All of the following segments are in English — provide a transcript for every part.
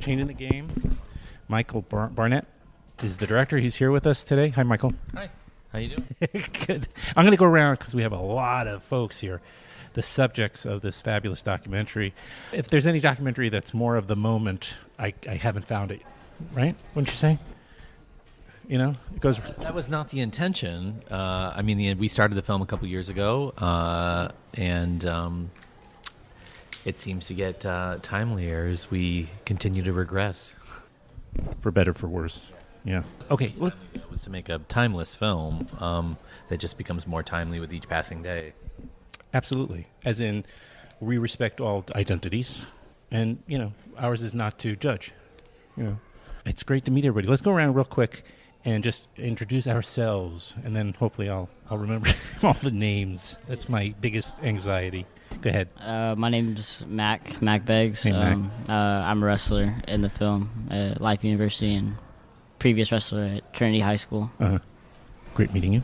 Changing the Game. Michael Barnett is the director. He's here with us today. Hi, Michael. Hi. How you doing? Good. I'm going to go around because we have a lot of folks here, the subjects of this fabulous documentary. If there's any documentary that's more of the moment, I haven't found it. Right? Wouldn't you say? You know, it goes. That was not the intention. We started the film a couple years ago, and it seems to get timelier as we continue to regress. For better, for worse. Yeah. Okay. It was to make a timeless film that just becomes more timely with each passing day. Absolutely. As in, we respect all identities, and ours is not to judge. It's great to meet everybody. Let's go around real quick and just introduce ourselves, and then hopefully I'll remember all the names. That's my biggest anxiety. Go ahead. My name's Mack Beggs. Hey, Mack. I'm a wrestler in the film at Life University and previous wrestler at Trinity High School. Great meeting you.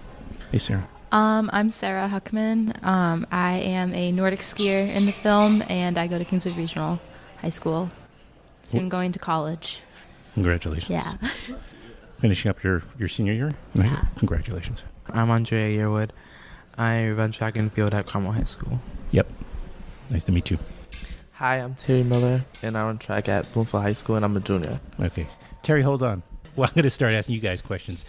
Hey, Sarah. I'm Rose Huckman. I am a Nordic skier in the film, and I go to Kingswood Regional High School. Soon going to college. Congratulations. Yeah. Finishing up your senior year? Yeah. Congratulations. I'm Andraya Yearwood. I run track and field at Carmel High School. Yep. Nice to meet you. Hi, I'm Terry Miller, and I run track at Bloomfield High School, and I'm a junior. Okay. Terry, hold on. Well, I'm going to start asking you guys questions.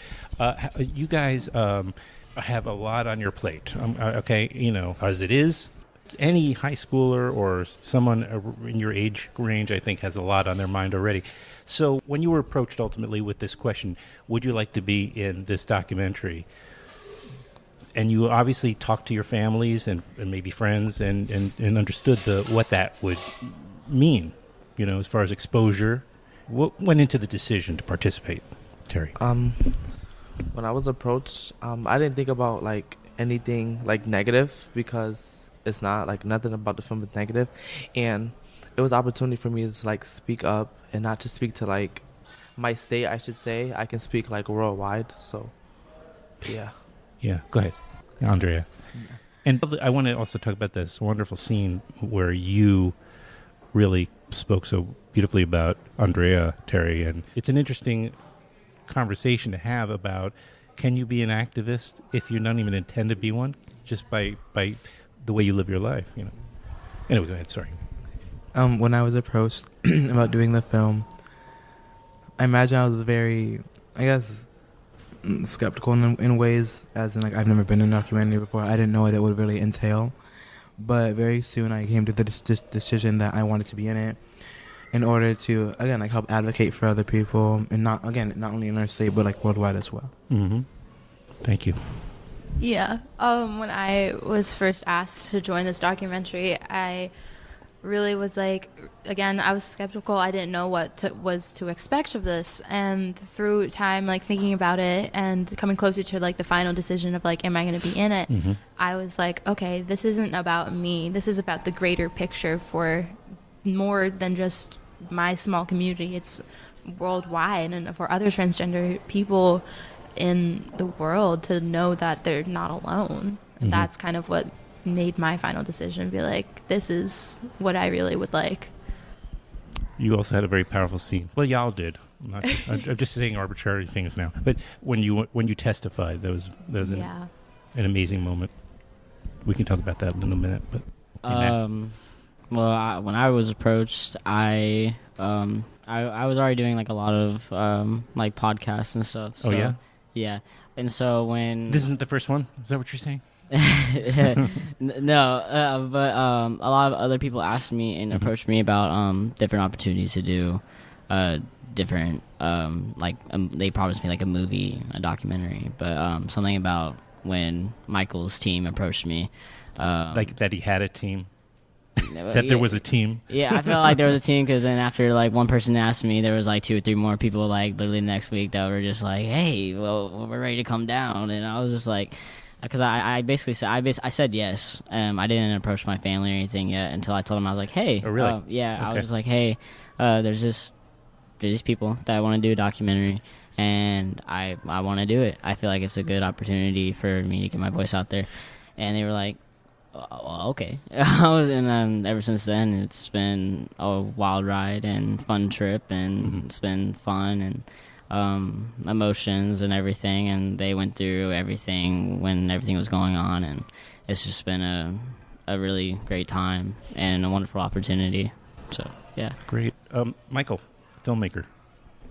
You guys have a lot on your plate, okay? As it is, any high schooler or someone in your age range, I think, has a lot on their mind already. So when you were approached ultimately with this question, would you like to be in this documentary? And you obviously talked to your families and maybe friends and understood what that would mean, as far as exposure. What went into the decision to participate, Terry? When I was approached, I didn't think about anything negative, because it's not nothing about the film is negative, and it was an opportunity for me to speak up and not to speak to my state. I should say I can speak worldwide. So, yeah. Yeah. Go ahead, Andrea. Yeah. And I want to also talk about this wonderful scene where you really spoke so beautifully about Andrea, Terry, and it's an interesting conversation to have about, can you be an activist if you don't even intend to be one, just by the way you live your life, Anyway, go ahead, sorry. When I was approached about doing the film, I imagine I was very, skeptical in ways, as in I've never been in a documentary before. I didn't know what it would really entail, but very soon I came to the decision that I wanted to be in it in order to, again, help advocate for other people, and not only in our state, but worldwide as well. Mm-hmm. Thank you. Yeah. When I was first asked to join this documentary, I really was again, I was skeptical. I didn't know what was to expect of this. And through time, thinking about it and coming closer to the final decision of am I going to be in it? Mm-hmm. I was okay, this isn't about me. This is about the greater picture for more than just my small community. It's worldwide, and for other transgender people in the world to know that they're not alone. Mm-hmm. That's kind of what made my final decision be this is what I really would like. You also had a very powerful scene. Well, y'all did. I'm just saying arbitrary things now. But when you testified, that was an amazing moment. We can talk about that in a minute. But when I was approached, I was already doing a lot of podcasts and stuff. So, oh yeah. Yeah, and so when this isn't the first one, is that what you're saying? No, but a lot of other people asked me and approached me about different opportunities to do different they promised me a movie, a documentary, but something about when Michael's team approached me, that he had a team. That there was a team. Yeah, I felt there was a team, because then after one person asked me, there was 2 or 3 more people literally next week that were just hey, well, we're ready to come down. And I was just because I basically said I said yes. I didn't approach my family or anything yet until I told them. I was hey. Oh, really? Yeah, okay. I was just hey, there's these people that want to do a documentary, and I want to do it. I feel it's a good opportunity for me to get my voice out there. And they were okay. And then ever since then, it's been a wild ride and fun trip, and it's been fun and emotions and everything. And they went through everything when everything was going on, and it's just been a really great time and a wonderful opportunity. So, yeah. Great. Michael, filmmaker.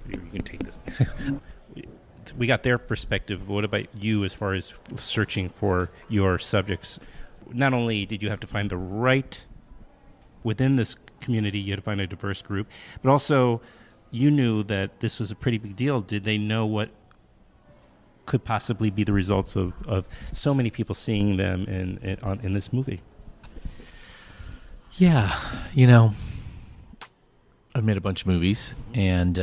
You can take this. We got their perspective. What about you as far as searching for your subjects? Not only did you have to find the right within this community, you had to find a diverse group, but also you knew that this was a pretty big deal. Did they know what could possibly be the results of so many people seeing them in this movie? Yeah, I've made a bunch of movies, and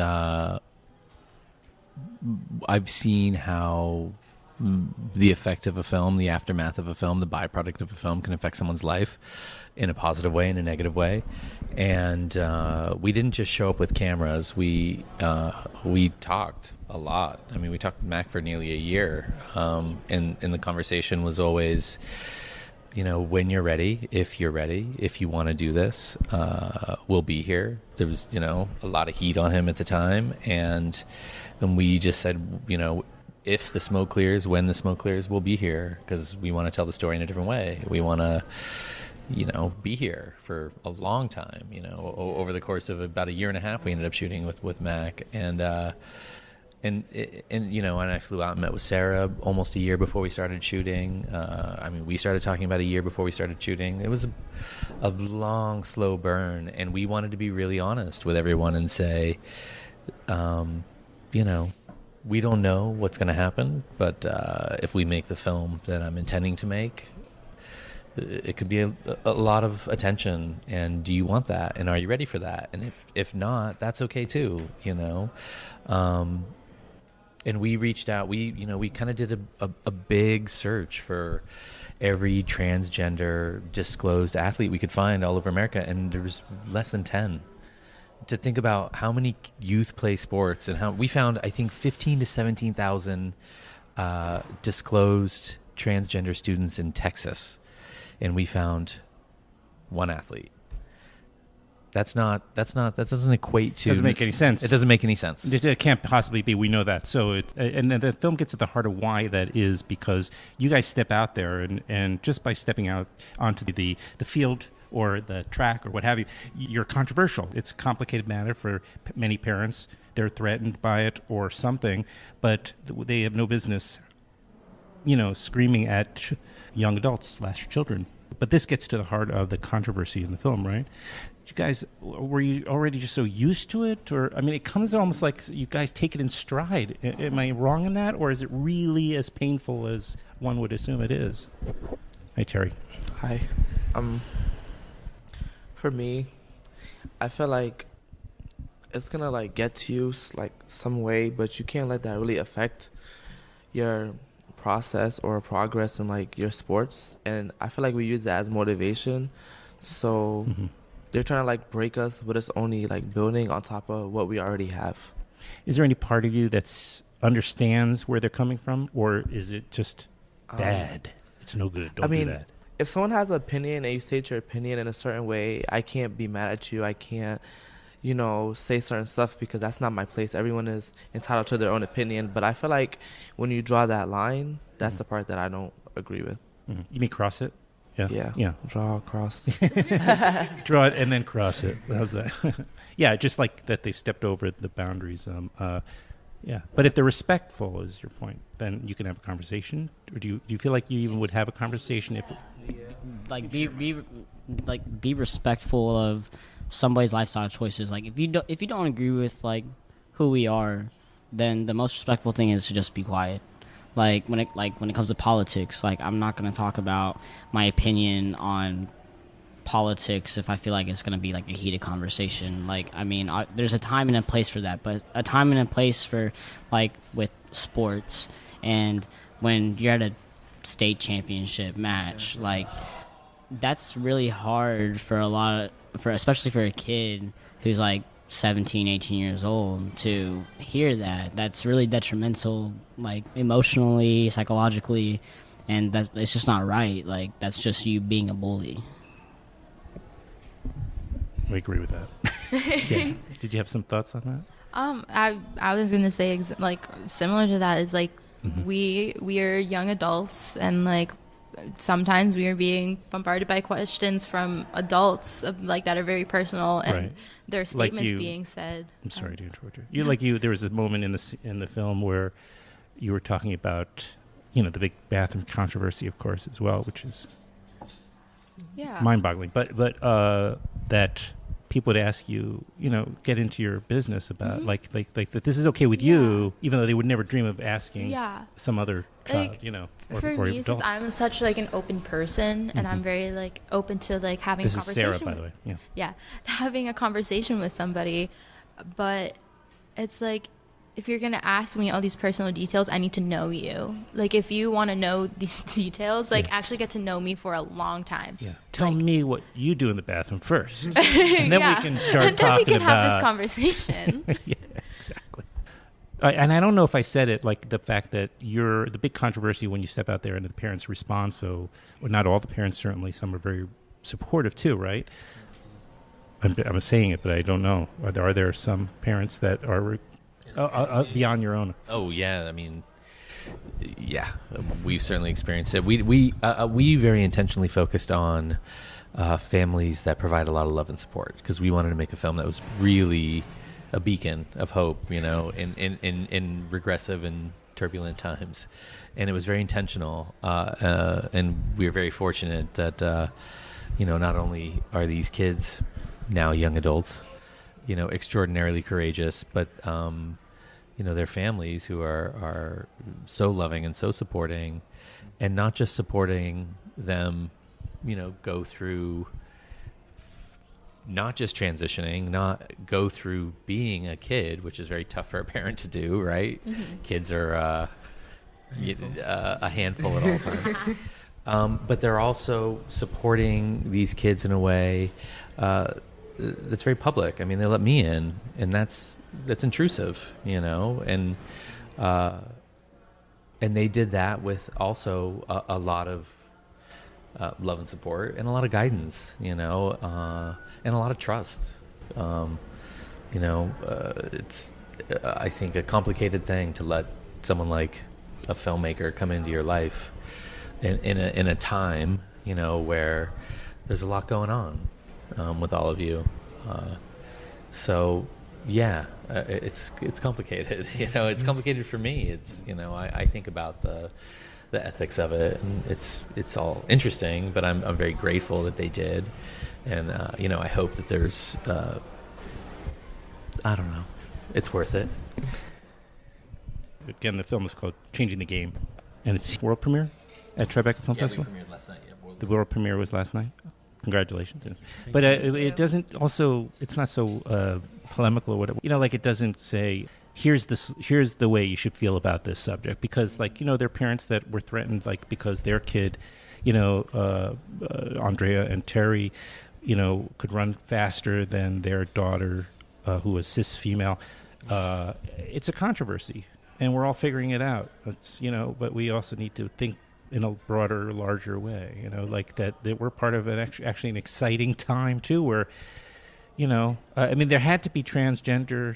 I've seen how the effect of a film, the aftermath of a film, the byproduct of a film can affect someone's life in a positive way, in a negative way. And we didn't just show up with cameras. We talked a lot. I mean, we talked to Mack for nearly a year. And the conversation was always, when you're ready, if you want to do this, we'll be here. There was, a lot of heat on him at the time. And we just said, if the smoke clears, when the smoke clears, we'll be here, because we want to tell the story in a different way. We want to, be here for a long time. Over the course of about a year and a half, we ended up shooting with Mack, and I flew out and met with Sarah almost a year before we started shooting. We started talking about a year before we started shooting. It was a long, slow burn, and we wanted to be really honest with everyone and say, we don't know what's going to happen, but if we make the film that I'm intending to make, it could be a lot of attention. And do you want that? And are you ready for that? And if not, that's okay too, And we reached out. We kind of did a big search for every transgender disclosed athlete we could find all over America, and there was less than 10. To think about how many youth play sports, and how we found, I think, 15 to 17,000 disclosed transgender students in Texas, and we found one athlete. That doesn't equate to. Doesn't make any sense. It doesn't make any sense. It can't possibly be. We know that. So and then the film gets at the heart of why that is, because you guys step out there, and just by stepping out onto the field or the track or what have you, you're controversial. It's a complicated matter for many parents. They're threatened by it or something, but they have no business, screaming at young adults / children. But this gets to the heart of the controversy in the film, right? You guys, were you already just so used to it? Or, it comes almost like you guys take it in stride. Am I wrong in that? Or is it really as painful as one would assume it is? Hi, Terry. Hi. For me, I feel like it's gonna get to you some way, but you can't let that really affect your process or progress in your sports. And I feel like we use that as motivation. So they're trying to break us, but it's only building on top of what we already have. Is there any part of you that understands where they're coming from, or is it just bad? It's no good. Don't do that. If someone has an opinion and you state your opinion in a certain way, I can't be mad at you. I can't, say certain stuff, because that's not my place. Everyone is entitled to their own opinion. But I feel like when you draw that line, that's the part that I don't agree with. You mean cross it? Yeah. Draw, cross. Draw it and then cross it. How's that? Yeah, just like that they've stepped over the boundaries. Yeah, but if they're respectful, is your point, then you can have a conversation. Or do you feel like you even would have a conversation if? Be respectful of somebody's lifestyle choices. If you don't agree with who we are, then the most respectful thing is to just be quiet. When it comes to politics, I'm not going to talk about my opinion on politics if I feel like it's going to be a heated conversation. There's a time and a place for that, but a time and a place for with sports, and when you're at a state championship match, that's really hard for especially for a kid who's 17, 18 years old to hear that. That's really detrimental, emotionally, psychologically, and that it's just not right. Like, that's just you being a bully. I agree with that. Yeah. Did you have some thoughts on that? I was gonna say like similar to that is like we are young adults, and like sometimes we are being bombarded by questions from adults like that are very personal, and their statements being said. I'm sorry to interrupt you. There was a moment in the film where you were talking about, the big bathroom controversy, of course, as well, which is mind-boggling. But that people would ask you, get into your business about like that this is okay with you, even though they would never dream of asking some other child, or, for or me, adult. since I'm such like an open person, and I'm very like open to like having This a is conversation. Sarah, by the way. Yeah, having a conversation with somebody, but it's like, if you're gonna ask me all these personal details, I need to know you. Like, if you want to know these details, like actually get to know me for a long time. Yeah. Tell me what you do in the bathroom first, and then we can start and then talking we can about have this conversation. Yeah, exactly. And I don't know if I said it, like the fact that the big controversy when you step out there and the parents respond. So, well, not all the parents, certainly. Some are very supportive too, right? I'm saying it, but I don't know. Are there some parents that are beyond your own? Oh yeah, I mean, yeah, we've certainly experienced it. We very intentionally focused on families that provide a lot of love and support, because we wanted to make a film that was really a beacon of hope, in regressive and turbulent times, and it was very intentional. And we are very fortunate that not only are these kids now young adults, extraordinarily courageous, but their families who are so loving and so supporting, and not just supporting them, go through not just transitioning, not go through being a kid, which is very tough for a parent to do, right? Kids are a handful at all times. But they're also supporting these kids in a way that's very public. I mean, they let me in, and that's intrusive, and they did that with also a lot of love and support, and a lot of guidance, and a lot of trust. It's I think a complicated thing to let someone like a filmmaker come into your life in a time, where there's a lot going on with all of you. So yeah, it's complicated. It's complicated for me. It's I think about the ethics of it, and it's all interesting, but I'm very grateful that they did, and I hope that there's I don't know, it's worth it. Again, the film is called Changing the Game, and it's world premiere at Tribeca Film Festival. We premiered last night. Yeah, the world premiere was last night. Congratulations. But it doesn't also, it's not so polemical or whatever. Like, it doesn't say, here's the way you should feel about this subject. Because, like, there are parents that were threatened, like, because their kid, Andrea and Terry, could run faster than their daughter, who was cis female. It's a controversy, and we're all figuring it out. It's, but we also need to think in a broader, larger way, like that we're part of actually an exciting time too, where, I mean, there had to be transgender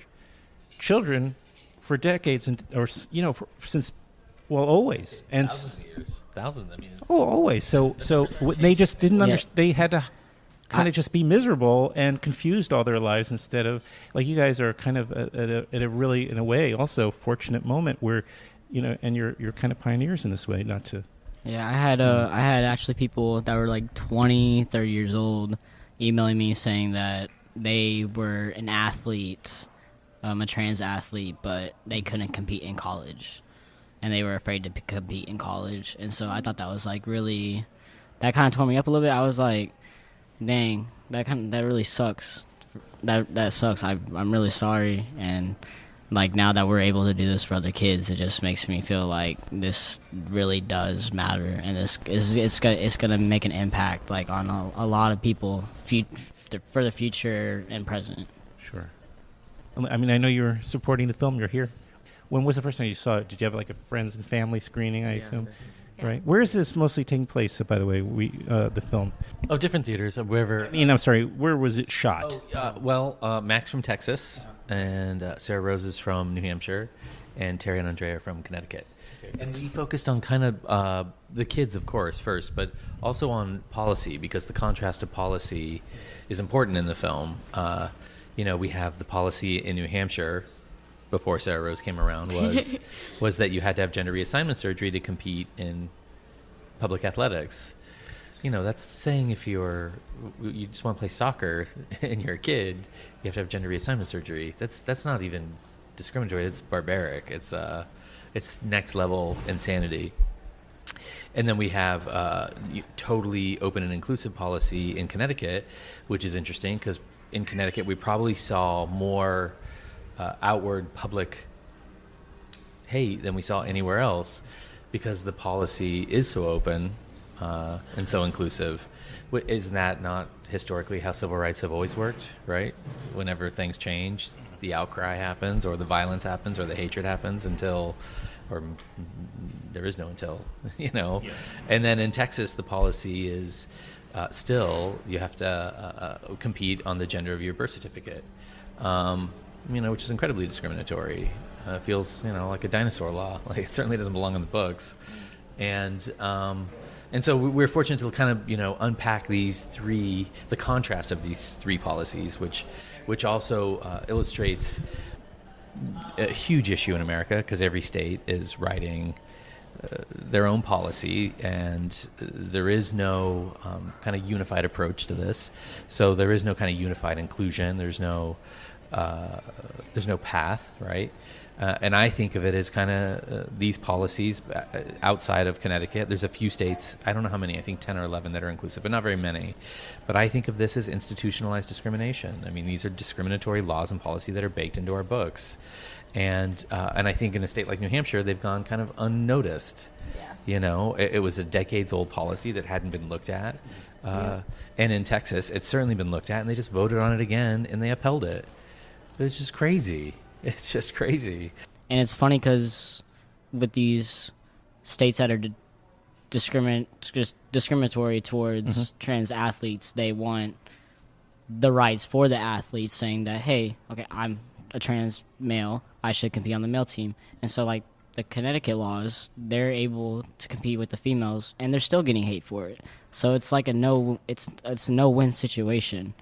children for decades, since, well, always, and thousands of years, thousands. I mean, always. So they just didn't understand. They had to kind of just be miserable and confused all their lives, instead of, like, you guys are kind of at a really, in a way, also fortunate moment where, and you're kind of pioneers in this way, not to. Yeah, I had actually people that were like 20, 30 years old emailing me saying that they were an athlete, a trans athlete, but they couldn't compete in college, and they were afraid to compete in college. And so I thought that was like really, that kind of tore me up a little bit. I was like, dang, that really sucks. That sucks. I'm really sorry. And like, now that we're able to do this for other kids, it just makes me feel like this really does matter, and it's gonna make an impact, like, on a lot of people for the future and present. Sure. I mean, I know you're supporting the film. You're here. When was the first time you saw it? Did you have like a friends and family screening, I assume? Yeah. Right. Where is this mostly taking place? By the way, the film. Oh, different theaters, wherever. I mean, I'm sorry. Where was it shot? Mack's from Texas, and Sarah Rose is from New Hampshire, and Terry and Andrea from Connecticut. And we focused on kind of the kids, of course, first, but also on policy, because the contrast of policy is important in the film. We have the policy in New Hampshire before Sarah Rose came around was that you had to have gender reassignment surgery to compete in public athletics. That's saying if you just want to play soccer and you're a kid, you have to have gender reassignment surgery. That's not even discriminatory. It's barbaric. It's next level insanity. And then we have totally open and inclusive policy in Connecticut, which is interesting because in Connecticut we probably saw more outward public hate than we saw anywhere else because the policy is so open and so inclusive. Isn't that not historically how civil rights have always worked, right? Whenever things change, the outcry happens or the violence happens or the hatred happens until there is no until, Yeah. And then in Texas, the policy is still you have to compete on the gender of your birth certificate, which is incredibly discriminatory. It feels, like a dinosaur law. Like it certainly doesn't belong in the books. And so we're fortunate to kind of, unpack the contrast of these three policies, which also illustrates a huge issue in America because every state is writing their own policy, and there is no kind of unified approach to this. So there is no kind of unified inclusion. There's no path, right? And I think of it as kind of these policies outside of Connecticut. There's a few states, I don't know how many, I think 10 or 11 that are inclusive, but not very many. But I think of this as institutionalized discrimination. I mean, these are discriminatory laws and policy that are baked into our books. And I think in a state like New Hampshire, they've gone kind of unnoticed. Yeah. It was a decades-old policy that hadn't been looked at. And in Texas, it's certainly been looked at, and they just voted on it again, and they upheld it. It's just crazy. It's just crazy. And it's funny because with these states that are discriminatory towards trans athletes, they want the rights for the athletes, saying that, hey, okay, I'm a trans male, I should compete on the male team. And so, like, the Connecticut laws, they're able to compete with the females, and they're still getting hate for it. So it's like it's a no-win situation.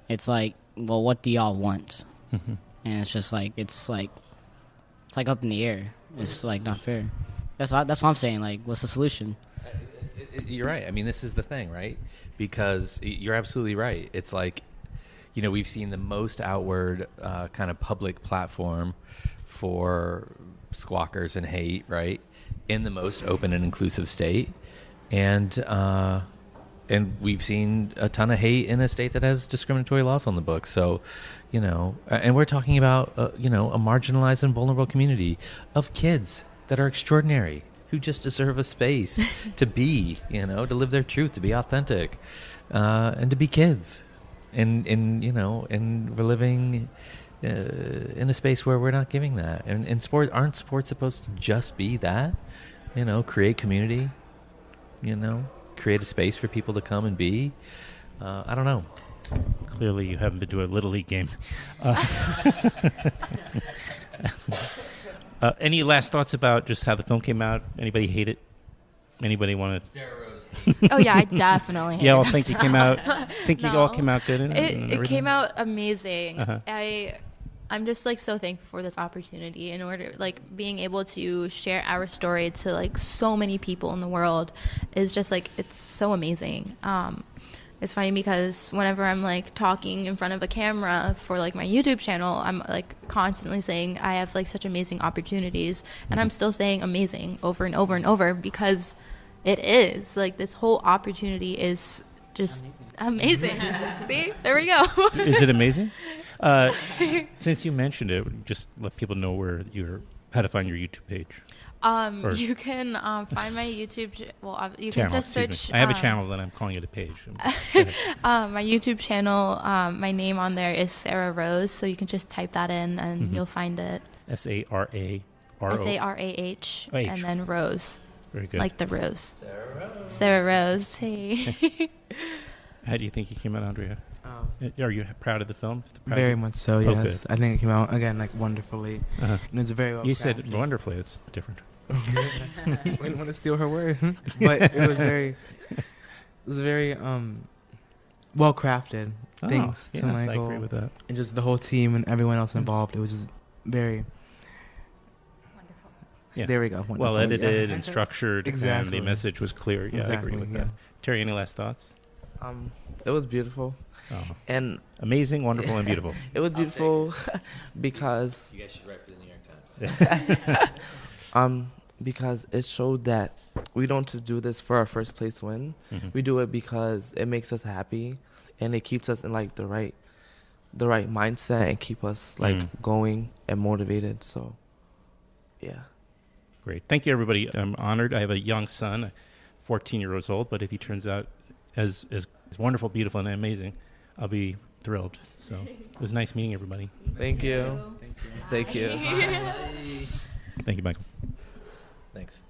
It's like, well, what do y'all want? Mm-hmm. And it's just like it's like up in the air. It's like not fair. That's what I'm saying. Like, what's the solution? You're right. I mean, this is the thing, right? Because you're absolutely right. It's like, we've seen the most outward kind of public platform for squawkers and hate, right, in the most open and inclusive state, and we've seen a ton of hate in a state that has discriminatory laws on the books. So, and we're talking about a marginalized and vulnerable community of kids that are extraordinary, who just deserve a space to be, to live their truth, to be authentic, and to be kids. And we're living in a space where we're not giving that. And aren't sports supposed to just be that? Create community, create a space for people to come and be. I don't know. Clearly you haven't been to a Little League game. Any last thoughts about just how the film came out? Anybody hate it? Anybody want to? Sarah Rose. Oh yeah, I definitely hate it. Yeah, I think it came out. Think you all came out good in it. It came out amazing. Uh-huh. I'm just like so thankful for this opportunity in order like being able to share our story to like so many people in the world is just like it's so amazing. It's funny because whenever I'm like talking in front of a camera for like my YouTube channel, I'm like constantly saying I have like such amazing opportunities, and I'm still saying amazing over and over and over because it is like this whole opportunity is just amazing. See, there we go. Is it amazing? Since you mentioned it, just let people know how to find your YouTube page. You can find my YouTube. You channel, can just search. I have a channel that I'm calling it a page. My YouTube channel. My name on there is Sarah Rose, so you can just type that in and you'll find it. SARAH, and then Rose. Very good. Like the rose. Sarah Rose. Hey. How do you think you came out, Andrea? Are you proud of the film? Very much so, yes. good. I think it came out, again, like, wonderfully. Uh-huh. And it's very well You said crafted. wonderfully. It's different. I didn't want to steal her word. But it was very well crafted. Thanks to yes, I Michael. agree with that. And just the whole team and everyone else involved. It was just very... Yeah. There we go. Well Wonderful. edited Yeah. and structured, and Exactly. the message was clear. Yeah, I agree with Exactly, that. Terry, any last thoughts? It was beautiful, Oh. and Amazing, wonderful, and beautiful. it was beautiful because You guys should write for the New York Times. because it showed that we don't just do this for our first place win. Mhm. We do it because it makes us happy, and it keeps us in like the right mindset and keep us like going and motivated. So, yeah. Great. Thank you, everybody. I'm honored. I have a young son, 14 years old, but if he turns out as wonderful, beautiful, and amazing, I'll be thrilled. So it was nice meeting everybody. Thank you. Thank you. Thank you, Michael. Thanks.